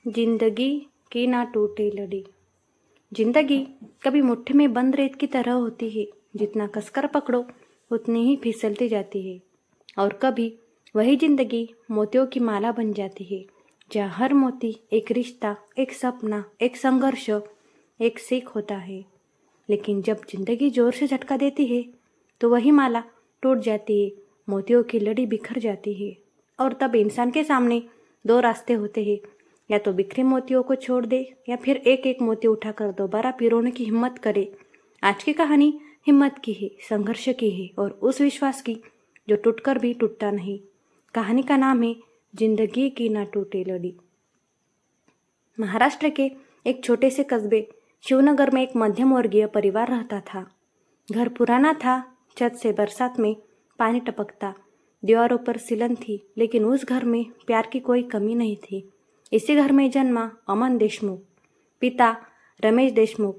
जिंदगी की ना टूटे लड़ी। जिंदगी कभी मुट्ठी में बंद रेत की तरह होती है, जितना कसकर पकड़ो उतनी ही फिसलती जाती है। और कभी वही जिंदगी मोतियों की माला बन जाती है, जहाँ हर मोती एक रिश्ता, एक सपना, एक संघर्ष, एक सीख होता है। लेकिन जब जिंदगी जोर से झटका देती है तो वही माला टूट जाती है, मोतियों की लड़ी बिखर जाती है। और तब इंसान के सामने दो रास्ते होते हैं, या तो बिखरे मोतियों को छोड़ दे या फिर एक एक मोती उठाकर दोबारा पिरोने की हिम्मत करे। आज की कहानी हिम्मत की है, संघर्ष की है और उस विश्वास की जो टूटकर भी टूटता नहीं। कहानी का नाम है जिंदगी की ना टूटे लड़ी। महाराष्ट्र के एक छोटे से कस्बे शिवनगर में एक मध्यम वर्गीय परिवार रहता था। घर पुराना था, छत से बरसात में पानी टपकता, दीवारों पर सिलन थी, लेकिन उस घर में प्यार की कोई कमी नहीं थी। इसी घर में जन्मा अमन देशमुख। पिता रमेश देशमुख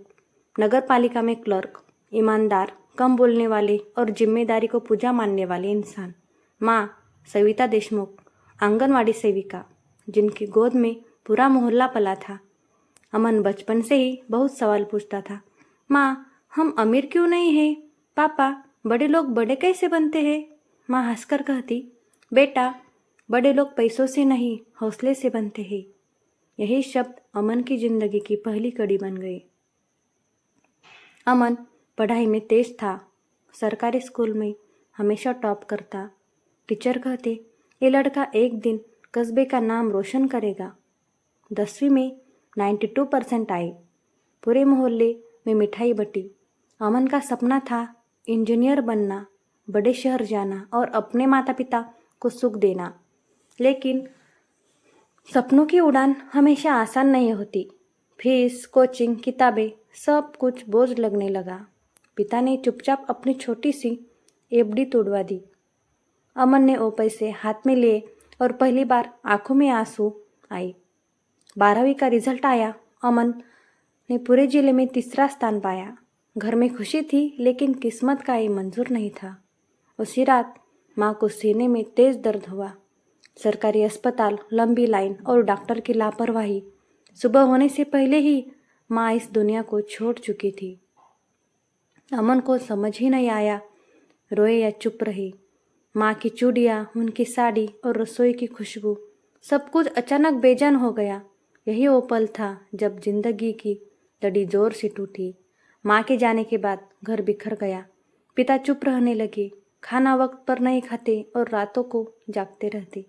नगर पालिका में क्लर्क, ईमानदार, कम बोलने वाले और जिम्मेदारी को पूजा मानने वाले इंसान। माँ सविता देशमुख आंगनवाड़ी सेविका, जिनकी गोद में पूरा मोहल्ला पला था। अमन बचपन से ही बहुत सवाल पूछता था। माँ, हम अमीर क्यों नहीं हैं? पापा, बड़े लोग बड़े कैसे बनते हैं? माँ हंसकर कहती, बेटा, बड़े लोग पैसों से नहीं, हौसले से बनते हैं। यही शब्द अमन की जिंदगी की पहली कड़ी बन गए। अमन पढ़ाई में तेज था, सरकारी स्कूल में हमेशा टॉप करता। टीचर कहते, ये लड़का एक दिन कस्बे का नाम रोशन करेगा। 10वीं में 92% आए। पूरे मोहल्ले में मिठाई बटी। अमन का सपना था इंजीनियर बनना, बड़े शहर जाना और अपने माता पिता को सुख देना। लेकिन सपनों की उड़ान हमेशा आसान नहीं होती। फीस, कोचिंग, किताबें, सब कुछ बोझ लगने लगा। पिता ने चुपचाप अपनी छोटी सी एफडी तोड़वा दी। अमन ने वो पैसे हाथ में लिए और पहली बार आंखों में आंसू आए। 12वीं का रिजल्ट आया। अमन ने पूरे जिले में तीसरा स्थान पाया। घर में खुशी थी, लेकिन किस्मत का ये मंजूर नहीं था। उसी रात माँ को सीने में तेज दर्द हुआ। सरकारी अस्पताल, लंबी लाइन और डॉक्टर की लापरवाही। सुबह होने से पहले ही माँ इस दुनिया को छोड़ चुकी थी। अमन को समझ ही नहीं आया, रोए या चुप रहे। माँ की चूड़ियाँ, उनकी साड़ी और रसोई की खुशबू, सब कुछ अचानक बेजान हो गया। यही वो पल था जब जिंदगी की लड़ी जोर से टूटी। माँ के जाने के बाद घर बिखर गया। पिता चुप रहने लगे, खाना वक्त पर नहीं खाते और रातों को जागते रहते।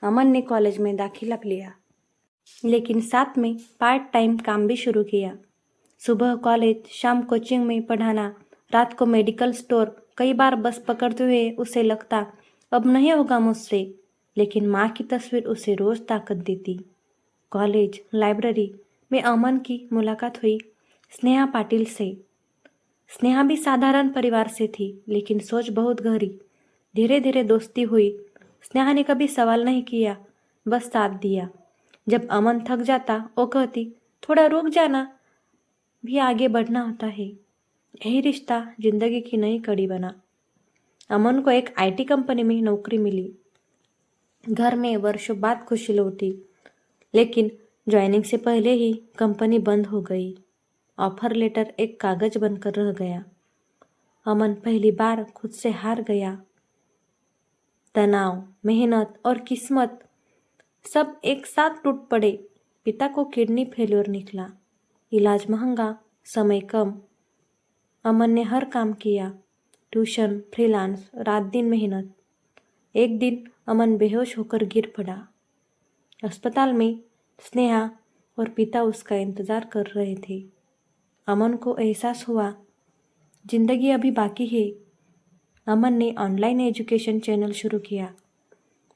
अमन ने कॉलेज में दाखिला लिया, लेकिन साथ में पार्ट टाइम काम भी शुरू किया। सुबह कॉलेज, शाम कोचिंग में पढ़ाना, रात को मेडिकल स्टोर। कई बार बस पकड़ते हुए उसे लगता अब नहीं होगा मुझसे, लेकिन माँ की तस्वीर उसे रोज ताकत देती। कॉलेज, लाइब्रेरी में अमन की मुलाकात हुई स्नेहा पाटिल से। स्नेहा भी साधारण परिवार से थी, लेकिन सोच बहुत गहरी। धीरे धीरे दोस्ती हुई। स्नेहा ने कभी सवाल नहीं किया, बस साथ दिया। जब अमन थक जाता, वो कहती, थोड़ा रुक जाना, भी आगे बढ़ना होता है। यही रिश्ता जिंदगी की नई कड़ी बना। अमन को एक आईटी कंपनी में नौकरी मिली। घर में वर्षों बाद खुशी लौटी, लेकिन ज्वाइनिंग से पहले ही कंपनी बंद हो गई। ऑफर लेटर एक कागज बनकर रह गया। अमन पहली बार खुद से हार गया। तनाव, मेहनत और किस्मत सब एक साथ टूट पड़े। पिता को किडनी फेल्योर निकला, इलाज महंगा, समय कम। अमन ने हर काम किया, ट्यूशन, फ्रीलांस, रात दिन मेहनत। एक दिन अमन बेहोश होकर गिर पड़ा। अस्पताल में स्नेहा और पिता उसका इंतजार कर रहे थे। अमन को एहसास हुआ जिंदगी अभी बाकी है। अमन ने ऑनलाइन एजुकेशन चैनल शुरू किया।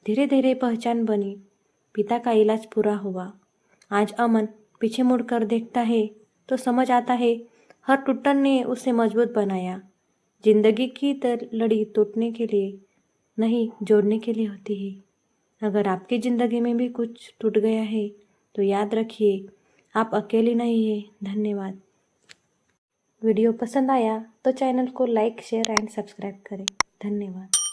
धीरे धीरे पहचान बनी। पिता का इलाज पूरा हुआ। आज अमन पीछे मुड़कर देखता है तो समझ आता है, हर टूटन ने उसे मजबूत बनाया। जिंदगी की लड़ी टूटने के लिए नहीं, जोड़ने के लिए होती है। अगर आपकी ज़िंदगी में भी कुछ टूट गया है तो याद रखिए, आप अकेले नहीं हैं। धन्यवाद। वीडियो पसंद आया तो चैनल को लाइक, शेयर एंड सब्सक्राइब करें। धन्यवाद।